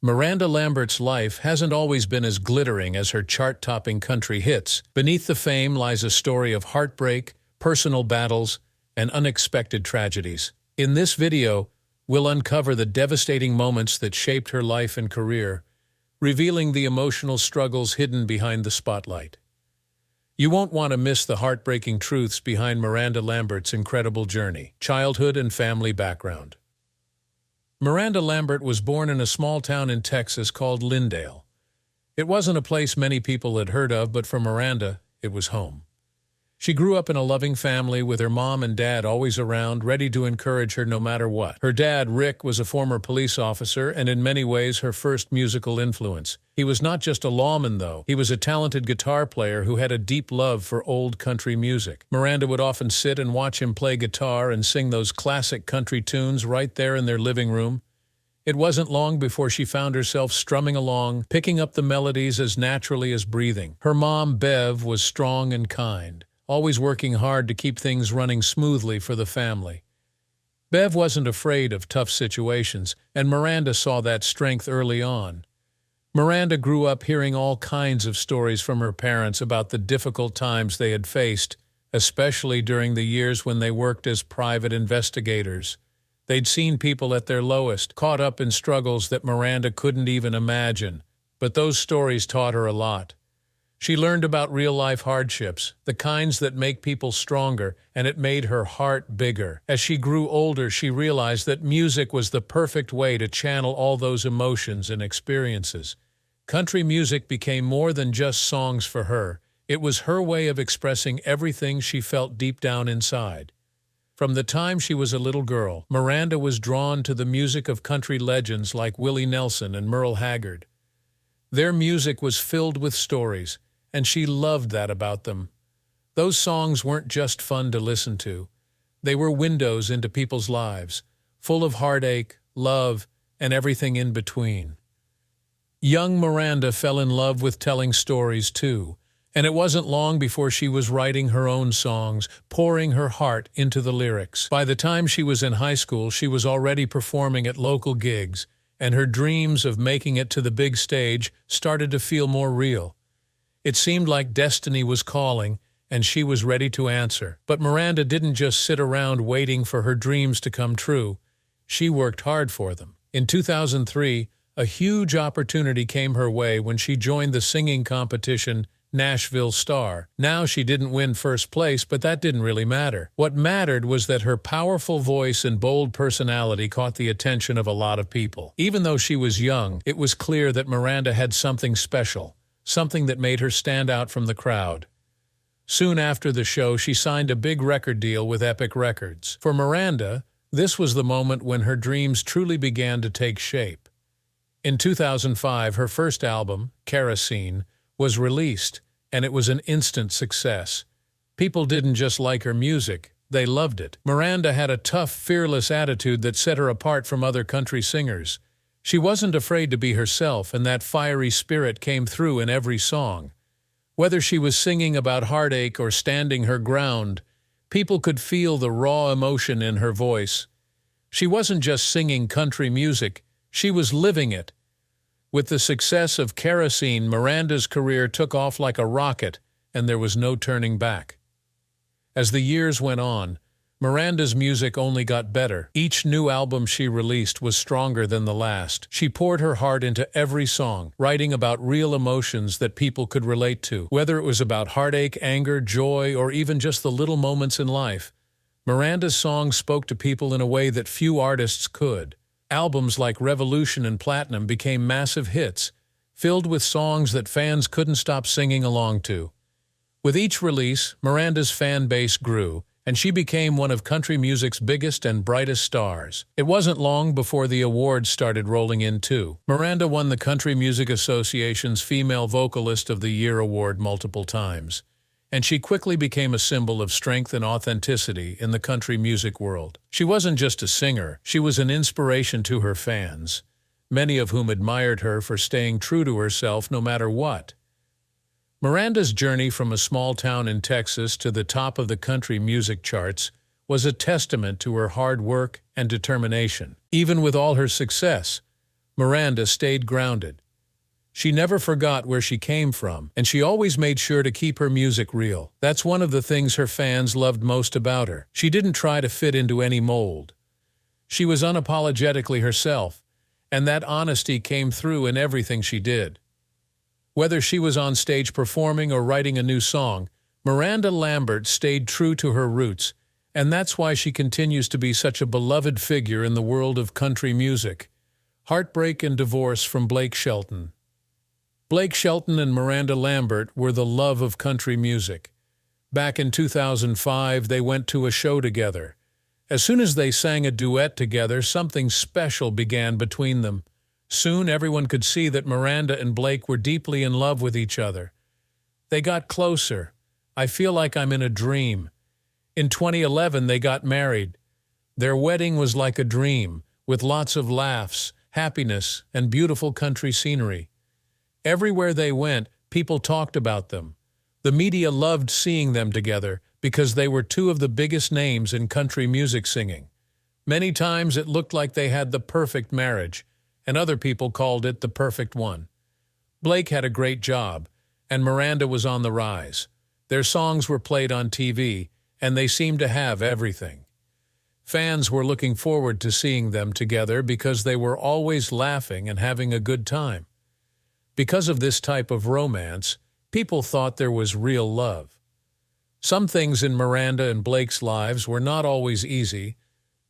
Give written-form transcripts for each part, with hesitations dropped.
Miranda Lambert's life hasn't always been as glittering as her chart-topping country hits. Beneath the fame lies a story of heartbreak, personal battles, and unexpected tragedies. In this video, we'll uncover the devastating moments that shaped her life and career, revealing the emotional struggles hidden behind the spotlight. You won't want to miss the heartbreaking truths behind Miranda Lambert's incredible journey. Childhood and family background. Miranda Lambert was born in a small town in Texas called Lindale. It wasn't a place many people had heard of, but for Miranda, it was home. She grew up in a loving family with her mom and dad always around, ready to encourage her no matter what. Her dad, Rick, was a former police officer and in many ways her first musical influence. He was not just a lawman, though. He was a talented guitar player who had a deep love for old country music. Miranda would often sit and watch him play guitar and sing those classic country tunes right there in their living room. It wasn't long before she found herself strumming along, picking up the melodies as naturally as breathing. Her mom, Bev, was strong and kind, always working hard to keep things running smoothly for the family. Bev wasn't afraid of tough situations, and Miranda saw that strength early on. Miranda grew up hearing all kinds of stories from her parents about the difficult times they had faced, especially during the years when they worked as private investigators. They'd seen people at their lowest, caught up in struggles that Miranda couldn't even imagine, but those stories taught her a lot. She learned about real-life hardships, the kinds that make people stronger, and it made her heart bigger. As she grew older, she realized that music was the perfect way to channel all those emotions and experiences. Country music became more than just songs for her. It was her way of expressing everything she felt deep down inside. From the time she was a little girl, Miranda was drawn to the music of country legends like Willie Nelson and Merle Haggard. Their music was filled with stories, and she loved that about them. Those songs weren't just fun to listen to. They were windows into people's lives, full of heartache, love, and everything in between. Young Miranda fell in love with telling stories too, and it wasn't long before she was writing her own songs, pouring her heart into the lyrics. By the time she was in high school, she was already performing at local gigs, and her dreams of making it to the big stage started to feel more real. It seemed like destiny was calling, and she was ready to answer. But Miranda didn't just sit around waiting for her dreams to come true. She worked hard for them. In 2003, a huge opportunity came her way when she joined the singing competition Nashville Star. Now she didn't win first place, but that didn't really matter. What mattered was that her powerful voice and bold personality caught the attention of a lot of people. Even though she was young, it was clear that Miranda had something special, something that made her stand out from the crowd. Soon after the show, she signed a big record deal with Epic Records. For Miranda, this was the moment when her dreams truly began to take shape. In 2005, her first album, Kerosene, was released, and it was an instant success. People didn't just like her music, they loved it. Miranda had a tough, fearless attitude that set her apart from other country singers. She wasn't afraid to be herself, and that fiery spirit came through in every song. Whether she was singing about heartache or standing her ground, people could feel the raw emotion in her voice. She wasn't just singing country music, she was living it. With the success of Kerosene, Miranda's career took off like a rocket, and there was no turning back. As the years went on, Miranda's music only got better. Each new album she released was stronger than the last. She poured her heart into every song, writing about real emotions that people could relate to. Whether it was about heartache, anger, joy, or even just the little moments in life, Miranda's songs spoke to people in a way that few artists could. Albums like Revolution and Platinum became massive hits, filled with songs that fans couldn't stop singing along to. With each release, Miranda's fan base grew, and she became one of country music's biggest and brightest stars. It wasn't long before the awards started rolling in too. Miranda won the Country Music Association's Female Vocalist of the Year award multiple times, and she quickly became a symbol of strength and authenticity in the country music world. She wasn't just a singer, she was an inspiration to her fans, many of whom admired her for staying true to herself no matter what. Miranda's journey from a small town in Texas to the top of the country music charts was a testament to her hard work and determination. Even with all her success, Miranda stayed grounded. She never forgot where she came from, and she always made sure to keep her music real. That's one of the things her fans loved most about her. She didn't try to fit into any mold. She was unapologetically herself, and that honesty came through in everything she did. Whether she was on stage performing or writing a new song, Miranda Lambert stayed true to her roots, and that's why she continues to be such a beloved figure in the world of country music. Heartbreak and divorce from Blake Shelton. Blake Shelton and Miranda Lambert were the love of country music. Back in 2005, they went to a show together. As soon as they sang a duet together, something special began between them. Soon, everyone could see that Miranda and Blake were deeply in love with each other. They got closer. I feel like I'm in a dream. In 2011, they got married. Their wedding was like a dream, with lots of laughs, happiness, and beautiful country scenery. Everywhere they went, people talked about them. The media loved seeing them together because they were two of the biggest names in country music singing. Many times it looked like they had the perfect marriage, and other people called it the perfect one. Blake had a great job, and Miranda was on the rise. Their songs were played on TV, and they seemed to have everything. Fans were looking forward to seeing them together because they were always laughing and having a good time. Because of this type of romance, people thought there was real love. Some things in Miranda and Blake's lives were not always easy,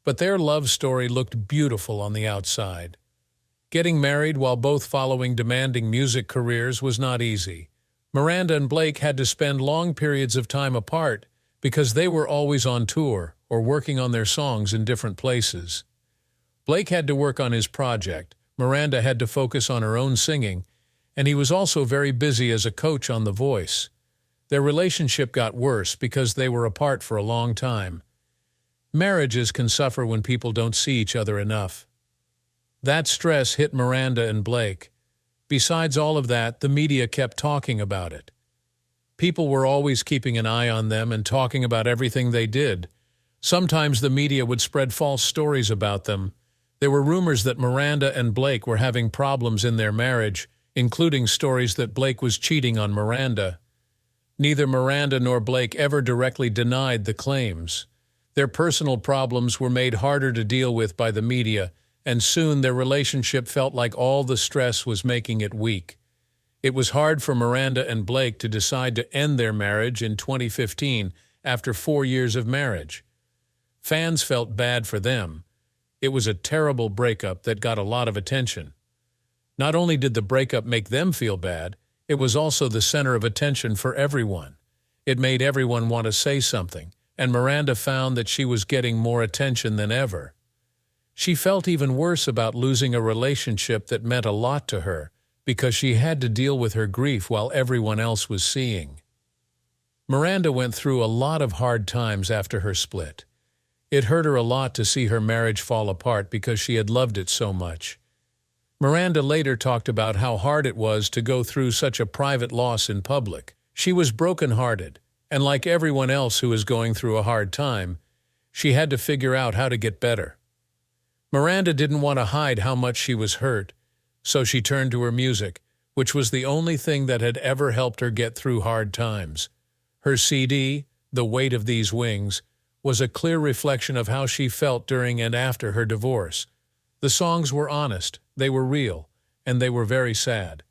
but their love story looked beautiful on the outside. Getting married while both following demanding music careers was not easy. Miranda and Blake had to spend long periods of time apart because they were always on tour or working on their songs in different places. Blake had to work on his project, Miranda had to focus on her own singing, and he was also very busy as a coach on The Voice. Their relationship got worse because they were apart for a long time. Marriages can suffer when people don't see each other enough. That stress hit Miranda and Blake. Besides all of that, the media kept talking about it. People were always keeping an eye on them and talking about everything they did. Sometimes the media would spread false stories about them. There were rumors that Miranda and Blake were having problems in their marriage, including stories that Blake was cheating on Miranda. Neither Miranda nor Blake ever directly denied the claims. Their personal problems were made harder to deal with by the media, and soon their relationship felt like all the stress was making it weak. It was hard for Miranda and Blake to decide to end their marriage in 2015 after 4 years of marriage. Fans felt bad for them. It was a terrible breakup that got a lot of attention. Not only did the breakup make them feel bad, it was also the center of attention for everyone. It made everyone want to say something, and Miranda found that she was getting more attention than ever. She felt even worse about losing a relationship that meant a lot to her, because she had to deal with her grief while everyone else was seeing. Miranda went through a lot of hard times after her split. It hurt her a lot to see her marriage fall apart because she had loved it so much. Miranda later talked about how hard it was to go through such a private loss in public. She was brokenhearted, and like everyone else who was going through a hard time, she had to figure out how to get better. Miranda didn't want to hide how much she was hurt, so she turned to her music, which was the only thing that had ever helped her get through hard times. Her CD, The Weight of These Wings, was a clear reflection of how she felt during and after her divorce. The songs were honest, they were real, and they were very sad.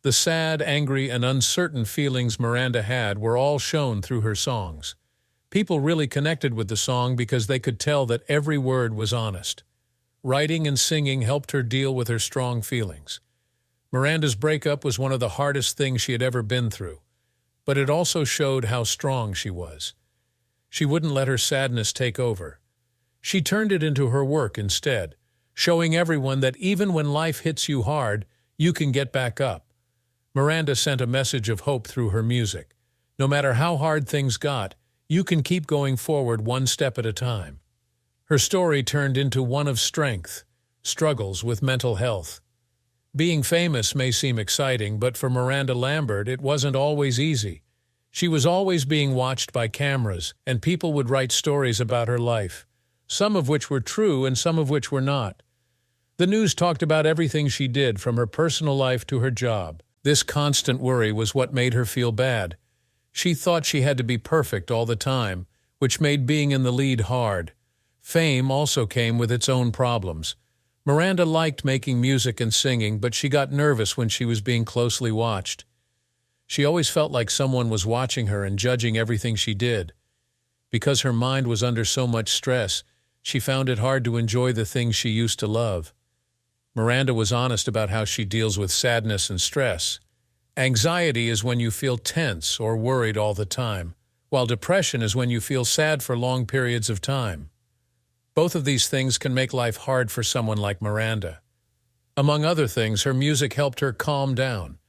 The sad, angry, and uncertain feelings Miranda had were all shown through her songs. People really connected with the song because they could tell that every word was honest. Writing and singing helped her deal with her strong feelings. Miranda's breakup was one of the hardest things she had ever been through, but it also showed how strong she was. She wouldn't let her sadness take over. She turned it into her work instead, showing everyone that even when life hits you hard, you can get back up. Miranda sent a message of hope through her music. No matter how hard things got, you can keep going forward one step at a time. Her story turned into one of strength, struggles with mental health. Being famous may seem exciting, but for Miranda Lambert, it wasn't always easy. She was always being watched by cameras, and people would write stories about her life, some of which were true and some of which were not. The news talked about everything she did, from her personal life to her job. This constant worry was what made her feel bad. She thought she had to be perfect all the time, which made being in the lead hard. Fame also came with its own problems. Miranda liked making music and singing, but she got nervous when she was being closely watched. She always felt like someone was watching her and judging everything she did. Because her mind was under so much stress, she found it hard to enjoy the things she used to love. Miranda was honest about how she deals with sadness and stress. Anxiety is when you feel tense or worried all the time, while depression is when you feel sad for long periods of time. Both of these things can make life hard for someone like Miranda. Among other things, her music helped her calm down.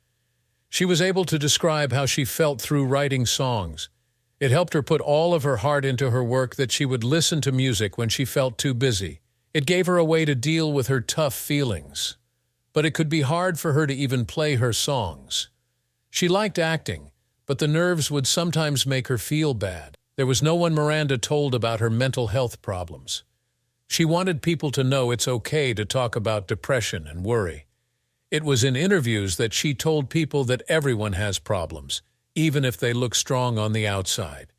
She was able to describe how she felt through writing songs. It helped her put all of her heart into her work, that she would listen to music when she felt too busy. It gave her a way to deal with her tough feelings. But it could be hard for her to even play her songs. She liked acting, but the nerves would sometimes make her feel bad. There was no one Miranda told about her mental health problems. She wanted people to know it's okay to talk about depression and worry. It was in interviews that she told people that everyone has problems, even if they look strong on the outside.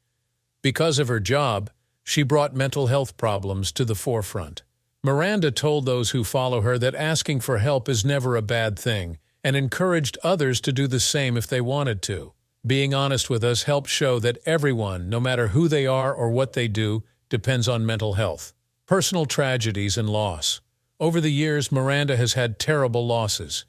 Because of her job, she brought mental health problems to the forefront. Miranda told those who follow her that asking for help is never a bad thing, and encouraged others to do the same if they wanted to. Being honest with us helps show that everyone, no matter who they are or what they do, depends on mental health. Personal tragedies and loss. Over the years, Miranda has had terrible losses.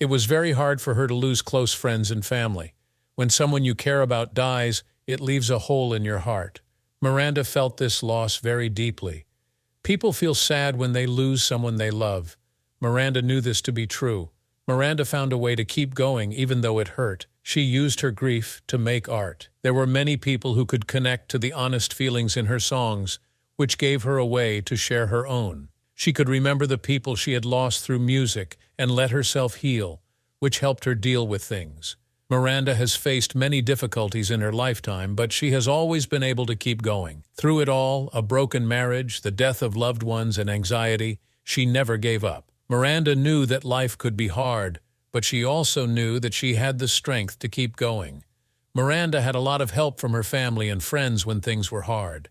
It was very hard for her to lose close friends and family. When someone you care about dies, it leaves a hole in your heart. Miranda felt this loss very deeply. People feel sad when they lose someone they love. Miranda knew this to be true. Miranda found a way to keep going even though it hurt. She used her grief to make art. There were many people who could connect to the honest feelings in her songs, which gave her a way to share her own. She could remember the people she had lost through music and let herself heal, which helped her deal with things. Miranda has faced many difficulties in her lifetime, but she has always been able to keep going. Through it all, a broken marriage, the death of loved ones, and anxiety, she never gave up. Miranda knew that life could be hard, but she also knew that she had the strength to keep going. Miranda had a lot of help from her family and friends when things were hard.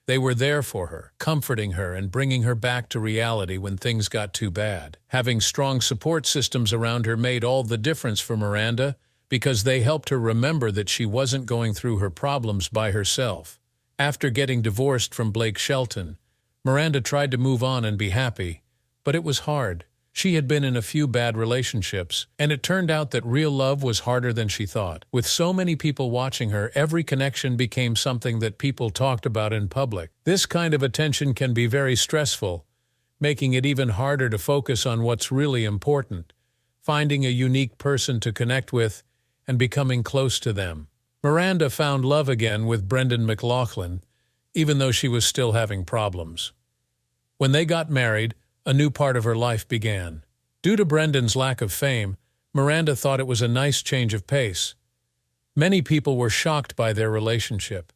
They were there for her, comforting her and bringing her back to reality when things got too bad. Having strong support systems around her made all the difference for Miranda, because they helped her remember that she wasn't going through her problems by herself. After getting divorced from Blake Shelton, Miranda tried to move on and be happy, but it was hard. She had been in a few bad relationships, and it turned out that real love was harder than she thought. With so many people watching her, every connection became something that people talked about in public. This kind of attention can be very stressful, making it even harder to focus on what's really important, finding a unique person to connect with, and becoming close to them. Miranda found love again with Brendan McLaughlin, even though she was still having problems. When they got married, a new part of her life began. Due to Brendan's lack of fame, Miranda thought it was a nice change of pace. Many people were shocked by their relationship.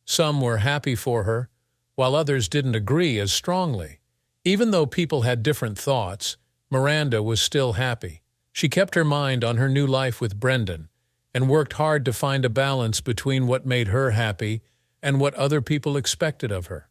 Some were happy for her, while others didn't agree as strongly. Even though people had different thoughts, Miranda was still happy. She kept her mind on her new life with Brendan and worked hard to find a balance between what made her happy and what other people expected of her.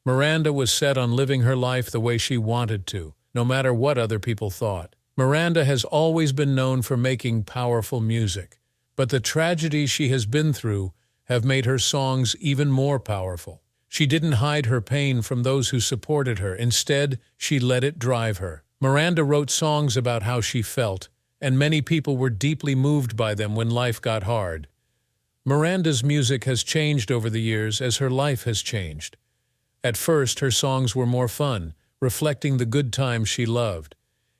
Miranda was set on living her life the way she wanted to, no matter what other people thought. Miranda has always been known for making powerful music, but the tragedies she has been through have made her songs even more powerful. She didn't hide her pain from those who supported her. Instead, she let it drive her. Miranda wrote songs about how she felt, and many people were deeply moved by them when life got hard. Miranda's music has changed over the years as her life has changed. At first, her songs were more fun, reflecting the good times she loved.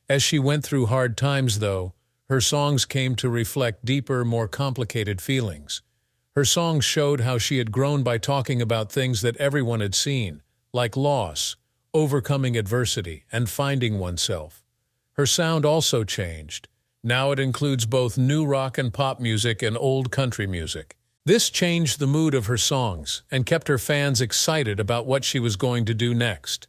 As she went through hard times, though, her songs came to reflect deeper, more complicated feelings. Her songs showed how she had grown by talking about things that everyone had seen, like loss, overcoming adversity, and finding oneself. Her sound also changed. Now it includes both new rock and pop music and old country music. This changed the mood of her songs and kept her fans excited about what she was going to do next.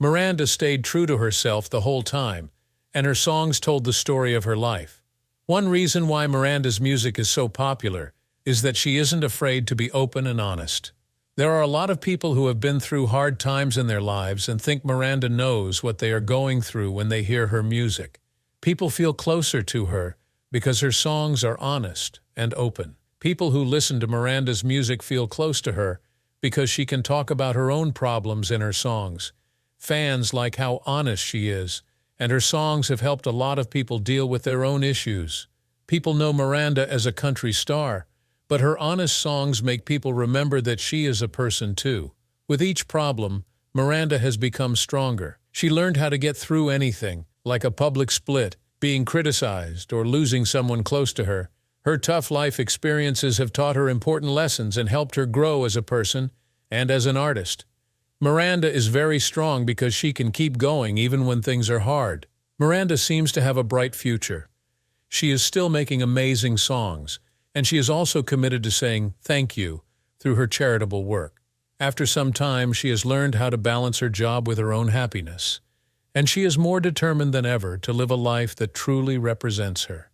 Miranda stayed true to herself the whole time, and her songs told the story of her life. One reason why Miranda's music is so popular is that she isn't afraid to be open and honest. There are a lot of people who have been through hard times in their lives and think Miranda knows what they are going through when they hear her music. People feel closer to her because her songs are honest and open. People who listen to Miranda's music feel close to her because she can talk about her own problems in her songs. Fans like how honest she is, and her songs have helped a lot of people deal with their own issues. People know Miranda as a country star, but her honest songs make people remember that she is a person too. With each problem, Miranda has become stronger. She learned how to get through anything, like a public split, being criticized, or losing someone close to her. Her tough life experiences have taught her important lessons and helped her grow as a person and as an artist. Miranda is very strong because she can keep going even when things are hard. Miranda seems to have a bright future. She is still making amazing songs, and she is also committed to saying thank you through her charitable work. After some time, she has learned how to balance her job with her own happiness, and she is more determined than ever to live a life that truly represents her.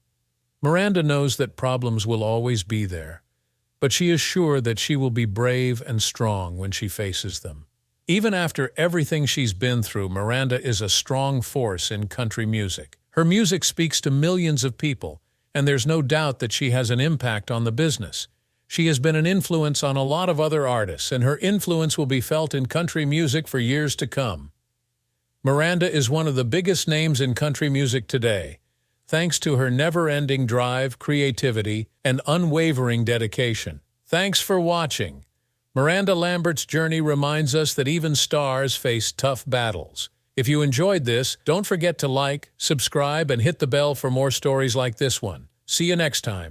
Miranda knows that problems will always be there, but she is sure that she will be brave and strong when she faces them. Even after everything she's been through, Miranda is a strong force in country music. Her music speaks to millions of people, and there's no doubt that she has an impact on the business. She has been an influence on a lot of other artists, and her influence will be felt in country music for years to come. Miranda is one of the biggest names in country music today, thanks to her never-ending drive, creativity, and unwavering dedication. Thanks for watching. Miranda Lambert's journey reminds us that even stars face tough battles. If you enjoyed this, don't forget to like, subscribe, and hit the bell for more stories like this one. See you next time.